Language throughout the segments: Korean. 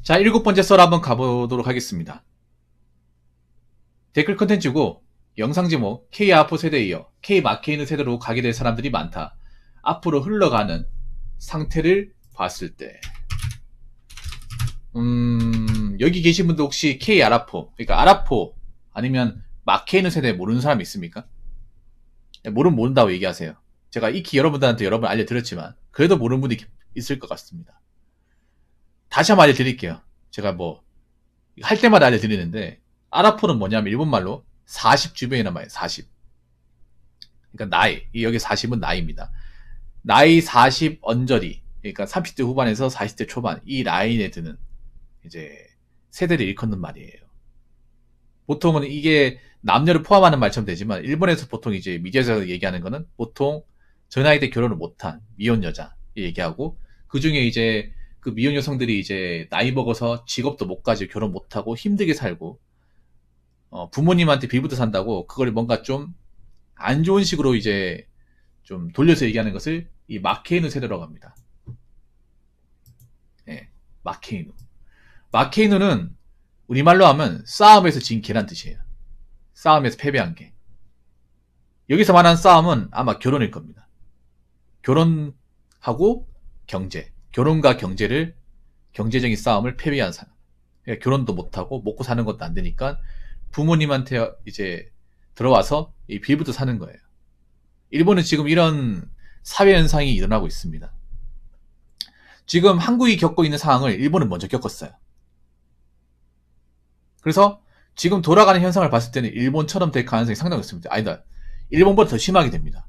자, 7번째 썰 한번 가보도록 하겠습니다. 댓글 컨텐츠고 영상 제목 K아포 세대에 이어 K마케이는 세대로 가게 될 사람들이 많다. 앞으로 흘러가는 상태를 봤을 때 여기 계신 분들 혹시 K아라포, 그러니까 아라포 아니면 마케이는 세대 모르는 사람 있습니까? 모르면 모른다고 얘기하세요. 제가 익히 여러분들한테 여러 번 알려드렸지만 그래도 모르는 분이 있을 것 같습니다. 다시 한번 알려드릴게요. 제가 뭐 할 때마다 알려드리는데 아라포는 뭐냐면 일본말로 40 주변이란 말이에요. 40. 그러니까 나이. 여기 40은 나이입니다. 나이 40 언저리. 그러니까 30대 후반에서 40대 초반 이 라인에 드는 이제 세대를 일컫는 말이에요. 보통은 이게 남녀를 포함하는 말처럼 되지만 일본에서 보통 이제 미디어에서 얘기하는 거는 보통 저 나이 때 결혼을 못한 미혼 여자 얘기하고 그 중에 이제 그 미혼 여성들이 이제 나이 먹어서 직업도 못 가지고 결혼 못하고 힘들게 살고 부모님한테 빌부터 산다고 그걸 뭔가 좀 안 좋은 식으로 이제 좀 돌려서 얘기하는 것을 이 마케이누 세대라고 합니다. 예, 마케이누. 마케이누는 우리말로 하면 싸움에서 진 개란 뜻이에요. 싸움에서 패배한 개. 여기서 말하는 싸움은 아마 결혼일 겁니다. 결혼하고 경제. 결혼과 경제를 경제적인 싸움을 패배한 사람. 그러니까 결혼도 못하고 먹고 사는 것도 안 되니까 부모님한테 이제 들어와서 이 빌부터 사는 거예요. 일본은 지금 이런 사회 현상이 일어나고 있습니다. 지금 한국이 겪고 있는 상황을 일본은 먼저 겪었어요. 그래서 지금 돌아가는 현상을 봤을 때는 일본처럼 될 가능성이 상당히 높습니다. 아니다. 일본보다 더 심하게 됩니다.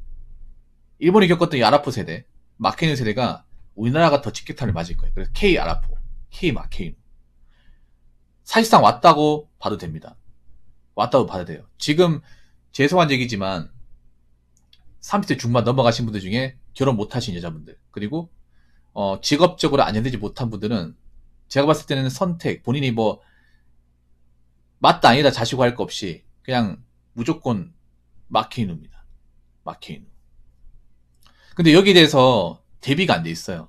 일본이 겪었던 이 아라포 세대, 마케이누 세대가 우리나라가 더 직격탄을 맞을 거예요. 그래서 K 아라포, K 마케이누. 사실상 왔다고 봐도 됩니다. 왔다고 봐도 돼요. 지금 죄송한 얘기지만 30대 중반 넘어가신 분들 중에 결혼 못하신 여자분들 그리고 직업적으로 안정되지 못한 분들은 제가 봤을 때는 선택 본인이 뭐 맞다 아니다 자시고 할 거 없이 그냥 무조건 마케이누입니다. 마케이누. 근데 여기에 대해서 대비가 안 돼 있어요.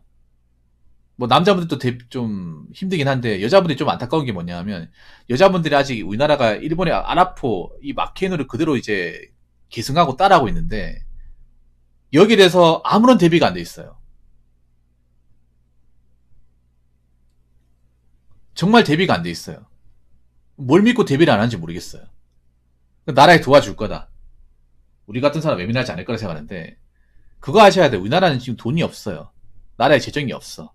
뭐 남자분들도 좀 힘들긴 한데 여자분들이 좀 안타까운 게 뭐냐면 여자분들이 아직 우리나라가 일본의 아라포 이 마케이누를 그대로 이제 계승하고 따라하고 있는데 여기에 대해서 아무런 대비가 안 돼 있어요. 정말 대비가 안 돼 있어요. 뭘 믿고 대비를 안 하는지 모르겠어요. 나라에 도와줄 거다. 우리 같은 사람 외면하지 않을 거라 생각하는데 그거 아셔야 돼. 우리나라는 지금 돈이 없어요. 나라에 재정이 없어.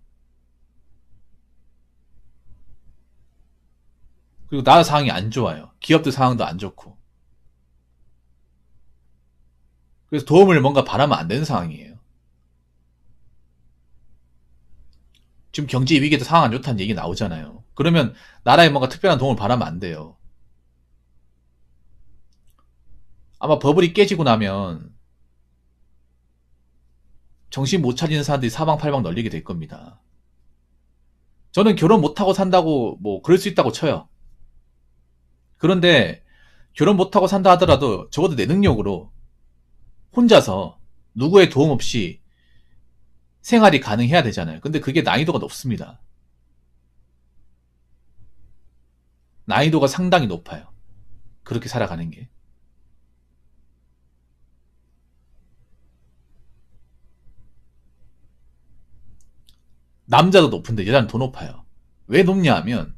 그리고 나라 상황이 안 좋아요. 기업들 상황도 안 좋고. 그래서 도움을 뭔가 바라면 안 되는 상황이에요. 지금 경제 위기에도 상황 안 좋다는 얘기 나오잖아요. 그러면 나라에 뭔가 특별한 도움을 바라면 안 돼요. 아마 버블이 깨지고 나면 정신 못 차리는 사람들이 사방팔방 널리게 될 겁니다. 저는 결혼 못하고 산다고 뭐 그럴 수 있다고 쳐요. 그런데 결혼 못하고 산다 하더라도 적어도 내 능력으로 혼자서 누구의 도움 없이 생활이 가능해야 되잖아요. 근데 그게 난이도가 높습니다. 난이도가 상당히 높아요. 그렇게 살아가는 게. 남자도 높은데 여자는 더 높아요. 왜 높냐 하면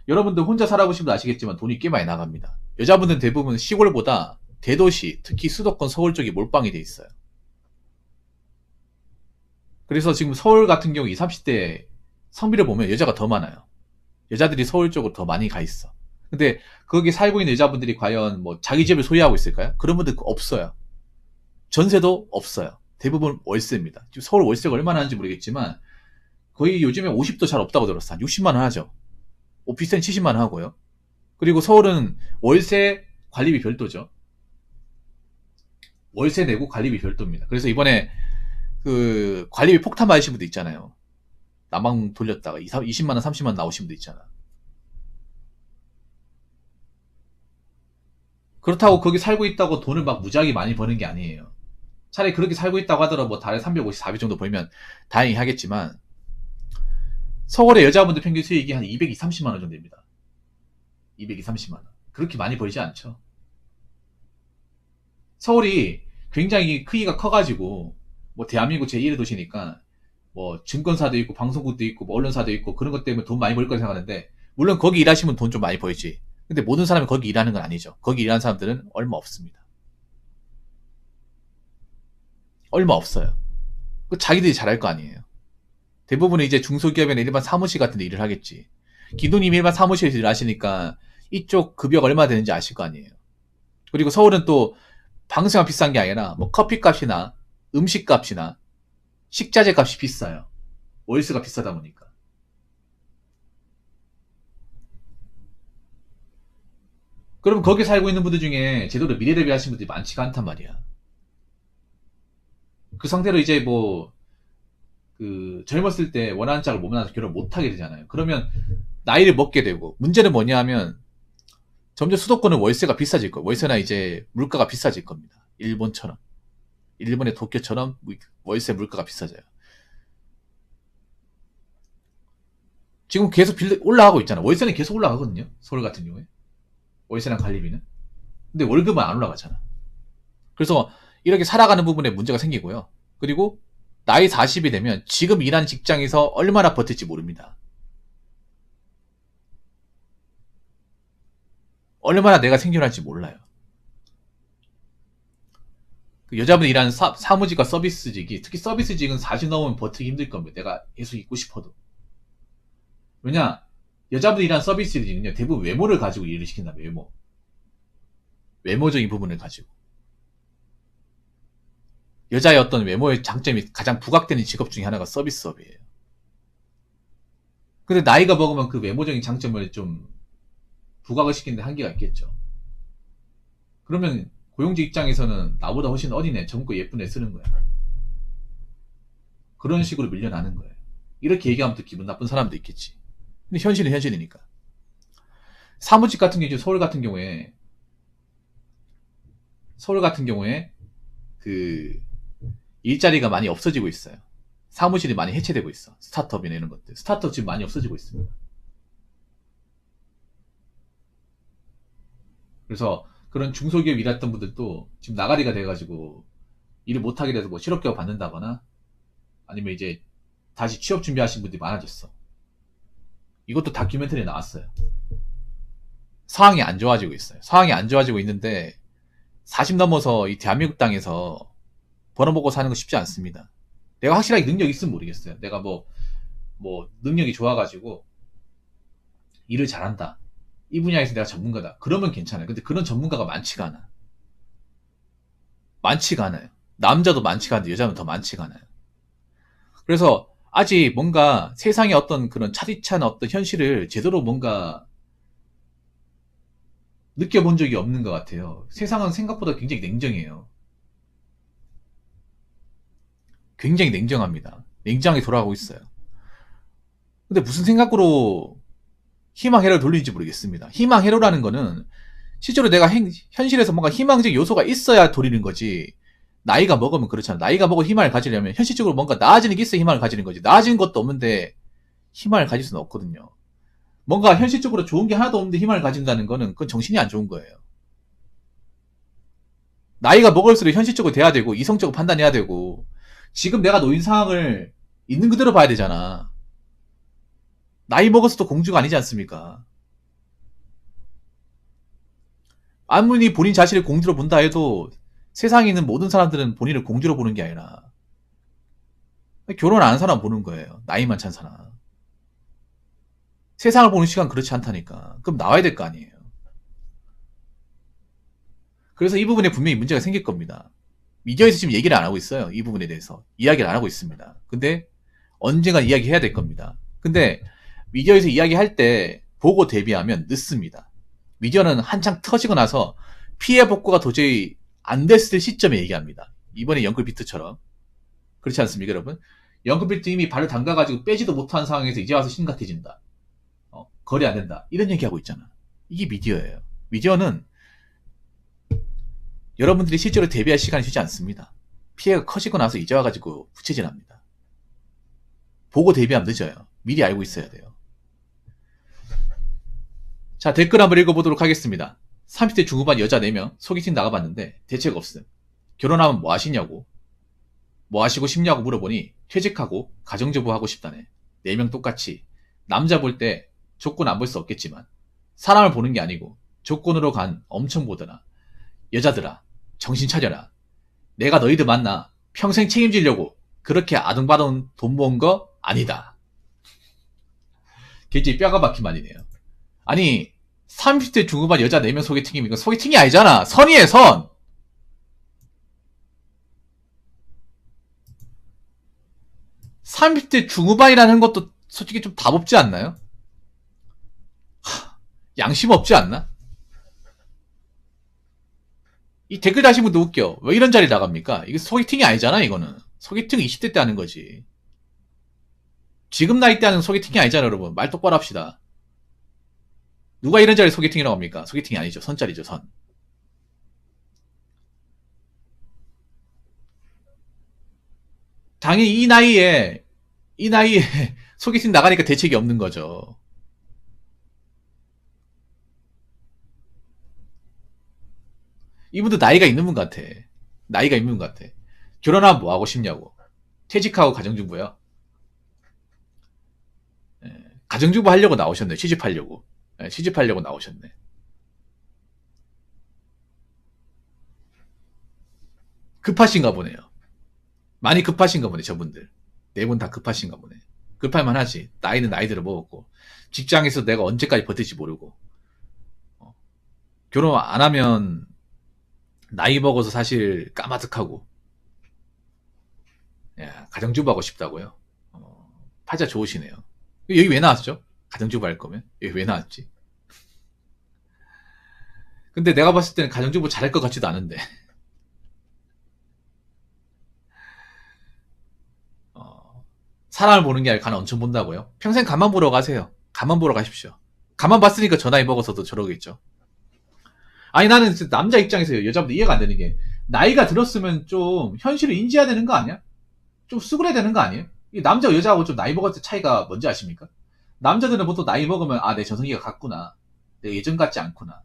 여러분들 혼자 살아보시면 아시겠지만 돈이 꽤 많이 나갑니다. 여자분들은 대부분 시골보다 대도시, 특히 수도권 서울 쪽이 몰빵이 돼 있어요. 그래서 지금 서울 같은 경우 20, 30대 성비를 보면 여자가 더 많아요. 여자들이 서울 쪽으로 더 많이 가 있어. 근데 거기 살고 있는 여자분들이 과연 뭐 자기 집을 소유하고 있을까요? 그런 분들 없어요. 전세도 없어요. 대부분 월세입니다. 지금 서울 월세가 얼마나 하는지 모르겠지만 거의 요즘에 50도 잘 없다고 들었어. 한 60만 원 하죠. 오피스텔은 70만 원 하고요. 그리고 서울은 월세 관리비 별도죠. 월세 내고 관리비 별도입니다. 그래서 이번에 그 관리비 폭탄 맞으신 분도 있잖아요. 난방 돌렸다가 20만 원, 30만 원 나오신 분도 있잖아. 그렇다고 거기 살고 있다고 돈을 막 무지하게 많이 버는 게 아니에요. 차라리 그렇게 살고 있다고 하더라도 뭐 달에 350, 400 정도 벌면 다행히 하겠지만 서울의 여자분들 평균 수익이 한 220, 30만 원 정도 됩니다. 220, 30만 원. 그렇게 많이 벌지 않죠. 서울이 굉장히 크기가 커가지고 뭐 대한민국 제1의 도시니까 뭐 증권사도 있고 방송국도 있고 뭐 언론사도 있고 그런 것 때문에 돈 많이 벌 거라 생각하는데 물론 거기 일하시면 돈 좀 많이 벌지. 근데 모든 사람이 거기 일하는 건 아니죠. 거기 일하는 사람들은 얼마 없습니다. 얼마 없어요. 그 자기들이 잘할 거 아니에요. 대부분은 이제 중소기업이나 일반 사무실 같은 데 일을 하겠지. 기도님 일반 사무실에서 일하시니까 이쪽 급여가 얼마 되는지 아실 거 아니에요. 그리고 서울은 또 방세만 비싼 게 아니라 뭐 커피값이나 음식값이나 식자재 값이 비싸요. 월세가 비싸다 보니까. 그러면 거기 살고 있는 분들 중에 제대로 미래 대비하시는 분들이 많지가 않단 말이야. 그 상태로 이제 뭐 그 젊었을 때 원하는 짝을 못 만나서 결혼 못 하게 되잖아요. 그러면 나이를 먹게 되고 문제는 뭐냐 하면 점점 수도권은 월세가 비싸질 거예요. 월세나 이제 물가가 비싸질 겁니다. 일본처럼. 일본의 도쿄처럼 월세 물가가 비싸져요. 지금 계속 올라가고 있잖아. 월세는 계속 올라가거든요. 서울 같은 경우에. 월세랑 관리비는. 근데 월급은 안 올라가잖아. 그래서 이렇게 살아가는 부분에 문제가 생기고요. 그리고 나이 40이 되면 지금 일하는 직장에서 얼마나 버틸지 모릅니다. 얼마나 내가 생존할지 몰라요. 그 여자분이 일하는 사무직과 서비스직이 특히 서비스직은 40 넘으면 버티기 힘들 겁니다. 내가 계속 있고 싶어도. 왜냐? 여자분이 일하는 서비스직은요. 대부분 외모를 가지고 일을 시킨다. 외모. 외모적인 부분을 가지고. 여자의 어떤 외모의 장점이 가장 부각되는 직업 중에 하나가 서비스업이에요. 근데 나이가 먹으면 그 외모적인 장점을 좀 부각을 시키는데 한계가 있겠죠. 그러면 고용주 입장에서는 나보다 훨씬 어린 애, 젊고 예쁜 애 쓰는 거야. 그런 식으로 밀려나는 거예요. 이렇게 얘기하면 또 기분 나쁜 사람도 있겠지. 근데 현실은 현실이니까. 사무직 같은 경우, 서울 같은 경우에 그 일자리가 많이 없어지고 있어요. 사무실이 많이 해체되고 있어. 스타트업이나 이런 것들. 스타트업 지금 많이 없어지고 있습니다. 그래서 그런 중소기업 일했던 분들도 지금 나가리가 돼가지고 일을 못하게 돼서 뭐 실업급여 받는다거나 아니면 이제 다시 취업 준비하신 분들이 많아졌어. 이것도 다큐멘터리에 나왔어요. 상황이 안 좋아지고 있어요. 상황이 안 좋아지고 있는데 40 넘어서 이 대한민국 땅에서 벌어먹고 사는 거 쉽지 않습니다. 내가 확실하게 능력이 있으면 모르겠어요. 내가 뭐 능력이 좋아가지고 일을 잘한다. 이 분야에서 내가 전문가다. 그러면 괜찮아요. 근데 그런 전문가가 많지가 않아. 많지가 않아요. 남자도 많지가 않은데 여자는 더 많지가 않아요. 그래서 아직 뭔가 세상의 어떤 그런 차디찬 어떤 현실을 제대로 뭔가 느껴본 적이 없는 것 같아요. 세상은 생각보다 굉장히 냉정해요. 굉장히 냉정합니다. 냉정하게 돌아가고 있어요. 근데 무슨 생각으로 희망 회로를 돌리는지 모르겠습니다. 희망 회로라는 거는 실제로 내가 현실에서 뭔가 희망적 요소가 있어야 돌리는 거지. 나이가 먹으면 그렇잖아. 나이가 먹어 희망을 가지려면 현실적으로 뭔가 나아지는 게 있어야 희망을 가지는 거지. 나아지는 것도 없는데 희망을 가질 수는 없거든요. 뭔가 현실적으로 좋은 게 하나도 없는데 희망을 가진다는 거는 그건 정신이 안 좋은 거예요. 나이가 먹을수록 현실적으로 돼야 되고 이성적으로 판단해야 되고 지금 내가 놓인 상황을 있는 그대로 봐야 되잖아. 나이 먹어서도 공주가 아니지 않습니까? 아무리 본인 자신을 공주로 본다 해도 세상에 있는 모든 사람들은 본인을 공주로 보는 게 아니라 결혼 안 한 사람 보는 거예요. 나이만 찬 사람. 세상을 보는 시간 그렇지 않다니까. 그럼 나와야 될 거 아니에요. 그래서 이 부분에 분명히 문제가 생길 겁니다. 미디어에서 지금 얘기를 안 하고 있어요. 이 부분에 대해서. 이야기를 안 하고 있습니다. 근데 언젠가 이야기해야 될 겁니다. 근데 미디어에서 이야기할 때 보고 대비하면 늦습니다. 미디어는 한창 터지고 나서 피해 복구가 도저히 안 됐을 시점에 얘기합니다. 이번에 영끌비트처럼. 그렇지 않습니까, 여러분? 영끌비트 이미 발을 담가가지고 빼지도 못한 상황에서 이제 와서 심각해진다. 거래 안 된다. 이런 얘기하고 있잖아. 이게 미디어예요. 미디어는 여러분들이 실제로 대비할 시간이 주지 않습니다. 피해가 커지고 나서 이제 와가지고 부채질합니다. 보고 대비하면 늦어요. 미리 알고 있어야 돼요. 자, 댓글 한번 읽어보도록 하겠습니다. 30대 중후반 여자 4명 소개팅 나가봤는데 대책 없음. 결혼하면 뭐 하시냐고. 뭐 하시고 싶냐고 물어보니 퇴직하고 가정주부 하고 싶다네. 4명 똑같이 남자 볼 때 조건 안 볼 수 없겠지만 사람을 보는 게 아니고 조건으로 간 엄청 보더라. 여자들아 정신 차려라. 내가 너희들 만나 평생 책임지려고 그렇게 아등바등 돈 모은 거 아니다. 굉장히 뼈가 박힌 말이네요. 아니 30대 중후반 여자 4명 소개팅이면 이거 소개팅이 아니잖아. 선이에요 선. (30대) 중후반이라는 것도 솔직히 좀 답 없지 않나요? 양심 없지 않나? 이 댓글 다신 분도 웃겨. 왜 이런 자리 나갑니까? 이게 소개팅이 아니잖아 이거는. 소개팅 20대 때 하는 거지. 지금 나이 때 하는 소개팅이 아니잖아 여러분. 말 똑바로 합시다. 누가 이런 자리 소개팅이라고 합니까? 소개팅이 아니죠. 선자리죠 선. 당연히 이 나이에 소개팅 나가니까 대책이 없는 거죠. 이분도 나이가 있는 분 같아. 나이가 있는 분 같아. 결혼하면 뭐 하고 싶냐고. 퇴직하고 가정주부요. 가정주부 하려고 나오셨네. 취직하려고. 취직하려고 나오셨네. 급하신가 보네요. 많이 급하신가 보네 저분들. 4분 다 급하신가 보네. 급할만 하지. 나이는 나이대로 먹었고 직장에서 내가 언제까지 버틸지 모르고 결혼 안 하면 나이 먹어서 사실 까마득하고 가정주부 하고 싶다고요? 팔자 좋으시네요. 여기 왜 나왔죠? 가정주부 할 거면 여기 왜 나왔지? 근데 내가 봤을 때는 가정주부 잘할 것 같지도 않은데 사람을 보는 게 아니라 간 엄청 본다고요? 평생 간만 보러 가세요. 간만 보러 가십시오. 간만 봤으니까 저 나이 먹어서도 저러겠죠. 아니 나는 남자 입장에서 여자분들 이해가 안 되는 게 나이가 들었으면 좀 현실을 인지해야 되는 거 아니야? 좀 수그려야 되는 거 아니에요? 이 남자 여자하고 좀 나이 먹을 때 차이가 뭔지 아십니까? 남자들은 보통 나이 먹으면 내 전성기가 갔구나. 내가 예전 같지 않구나.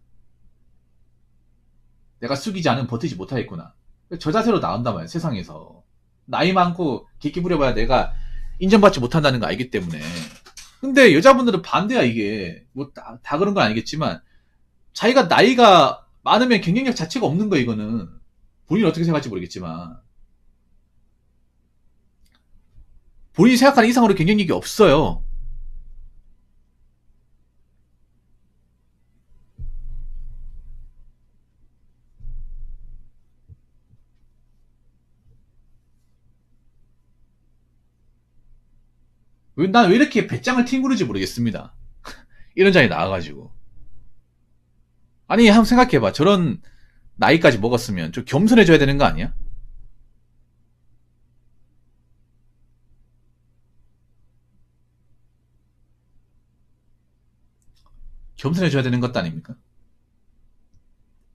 내가 숙이지 않으면 버티지 못하겠구나. 저 자세로 나온단 말이야 세상에서. 나이 많고 객기 부려봐야 내가 인정받지 못한다는 거 알기 때문에. 근데 여자분들은 반대야 이게. 뭐 다 그런 건 아니겠지만 자기가 나이가 많으면 경쟁력 자체가 없는 거 이거는. 본인이 어떻게 생각할지 모르겠지만 본인이 생각하는 이상으로 경쟁력이 없어요. 난 왜 이렇게 배짱을 튕구는지 모르겠습니다. 이런 자리 나와가지고. 아니 한번 생각해봐. 저런 나이까지 먹었으면 좀 겸손해져야 되는 거 아니야? 겸손해져야 되는 것도 아닙니까?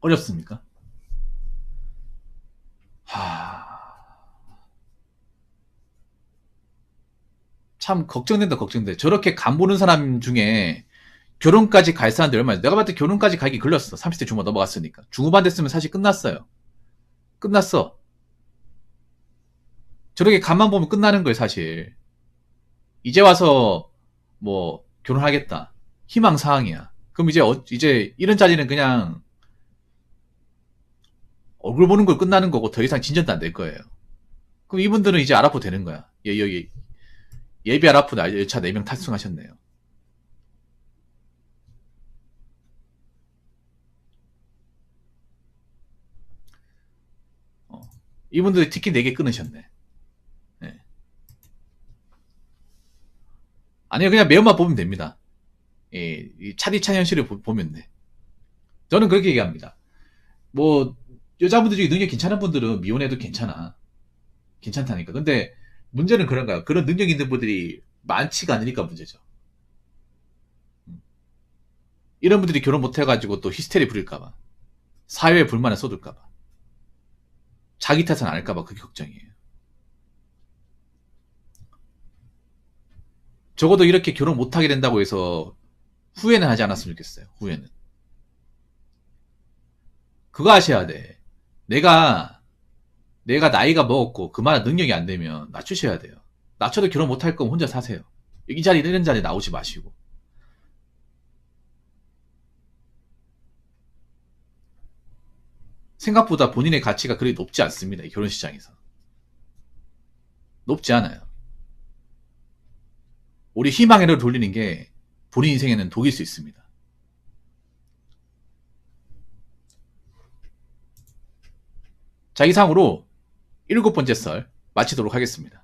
어렵습니까? 참 걱정된다 걱정돼. 저렇게 간 보는 사람 중에 결혼까지 갈 사람들 얼마나. 내가 봤을 때 결혼까지 가기 글렀어. 30대 중반 넘어갔으니까. 중후반 됐으면 사실 끝났어요. 끝났어. 저렇게 간만 보면 끝나는 거예요 사실. 이제 와서 뭐 결혼하겠다. 희망사항이야. 그럼 이제 이런 자리는 그냥 얼굴 보는 걸 끝나는 거고 더 이상 진전도 안 될 거예요. 그럼 이분들은 이제 아랍포 되는 거야. 여기 예비 아랍포 열차 4명 탑승하셨네요. 이분들 티켓 4개 끊으셨네. 네. 아니요 그냥 매운맛 보면 됩니다. 이 차디찬 현실을 보면 돼. 저는 그렇게 얘기합니다. 뭐 여자분들 중에 능력 괜찮은 분들은 미혼해도 괜찮다니까. 근데 문제는 그런가요? 그런 능력 있는 분들이 많지가 않으니까 문제죠. 이런 분들이 결혼 못해가지고 또 히스테리 부릴까봐, 사회에 불만을 쏟을까봐, 자기 탓은 안 할까봐 그게 걱정이에요. 적어도 이렇게 결혼 못하게 된다고 해서 후회는 하지 않았으면 좋겠어요. 후회는. 그거 하셔야 돼. 내가 나이가 먹었고 그만한 능력이 안 되면 낮추셔야 돼요. 낮춰도 결혼 못할 거면 혼자 사세요. 이 자리 이런 자리 나오지 마시고. 생각보다 본인의 가치가 그리 높지 않습니다. 이 결혼 시장에서. 높지 않아요. 우리 희망의 를 돌리는 게 본인 인생에는 독일 수 있습니다. 자, 이상으로 7번째 썰 마치도록 하겠습니다.